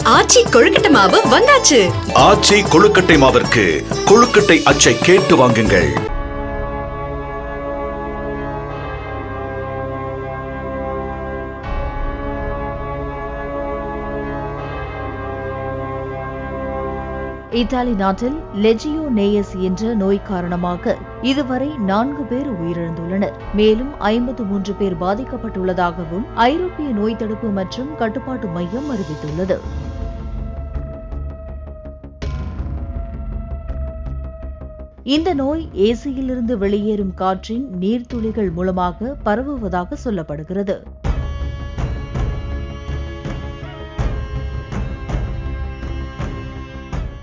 ஆச்சி கொழுக்கட்டை மாவு வந்தாச்சு. ஆச்சி கொழுக்கட்டை மாவிற்கு கொழுக்கட்டை அச்சை கேட்டு வாங்குங்கள். இத்தாலி நாட்டில் லெஜியோனேயஸ் என்ற நோய் காரணமாக இதுவரை 4 பேர் உயிரிழந்துள்ளனர். மேலும் 53 பேர் பாதிக்கப்பட்டுள்ளதாகவும் ஐரோப்பிய நோய் தடுப்பு மற்றும் கட்டுப்பாட்டு மையம் அறிவித்துள்ளது. இந்த நோய் ஏசியிலிருந்து வெளியேறும் காற்றின் நீர்த்துளிகள் மூலமாக பரவுவதாக சொல்லப்படுகிறது.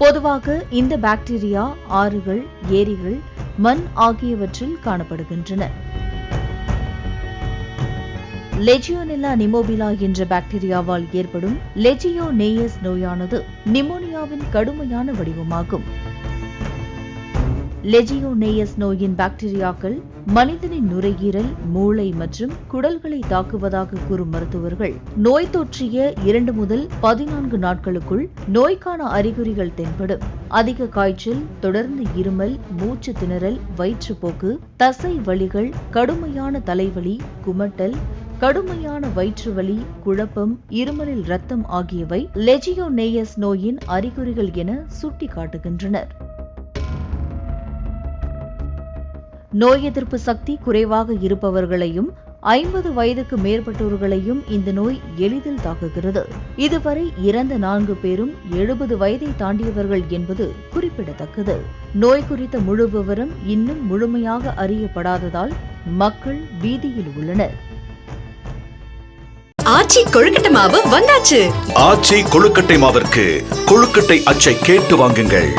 பொதுவாக இந்த பாக்டீரியா ஆறுகள், ஏரிகள், மண் ஆகியவற்றில் காணப்படுகின்றன. லெஜியோனெல்லா நிமோபிலா என்ற பாக்டீரியாவால் ஏற்படும் லெஜியோனேயஸ் நோயானது நிமோனியாவின் கடுமையான வடிவமாகும். லெஜியோனேயஸ் நோயின் பாக்டீரியாக்கள் மனிதனின் நுரையீரல், மூளை மற்றும் குடல்களை தாக்குவதாக கூறும் மருத்துவர்கள் நோய் தொற்றிய 2 முதல் 14 நாட்களுக்குள் நோய்க்கான அறிகுறிகள் தென்படும். அதிக காய்ச்சல், தொடர்ந்து இருமல், மூச்சு திணறல், வயிற்றுப்போக்கு, தசை வலிகள், கடுமையான தலைவலி, குமட்டல், கடுமையான வயிற்றுவலி, குழப்பம், இருமலில் இரத்தம் ஆகியவை லெஜியோனேயஸ் நோயின் அறிகுறிகள் என சுட்டிக்காட்டுகின்றனர். நோய் எதிர்ப்பு சக்தி குறைவாக இருப்பவர்களையும் 50 வயதுக்கு மேற்பட்டோர்களையும் இந்த நோய் எளிதில் தாக்குகிறது. இதுவரை இறந்த 4 பேரும் 70 வயதை தாண்டியவர்கள் என்பது குறிப்பிடத்தக்கது. நோய் குறித்த முழு விவரம் இன்னும் முழுமையாக அறியப்படாததால் மக்கள் பீதியில் உள்ளனர். ஆச்சி கொழுக்கட்டை மாவு வந்தாச்சு. ஆச்சி கொழுக்கட்டை மாவிற்கு கொழுக்கட்டை அச்சை கேட்டு வாங்குங்கள்.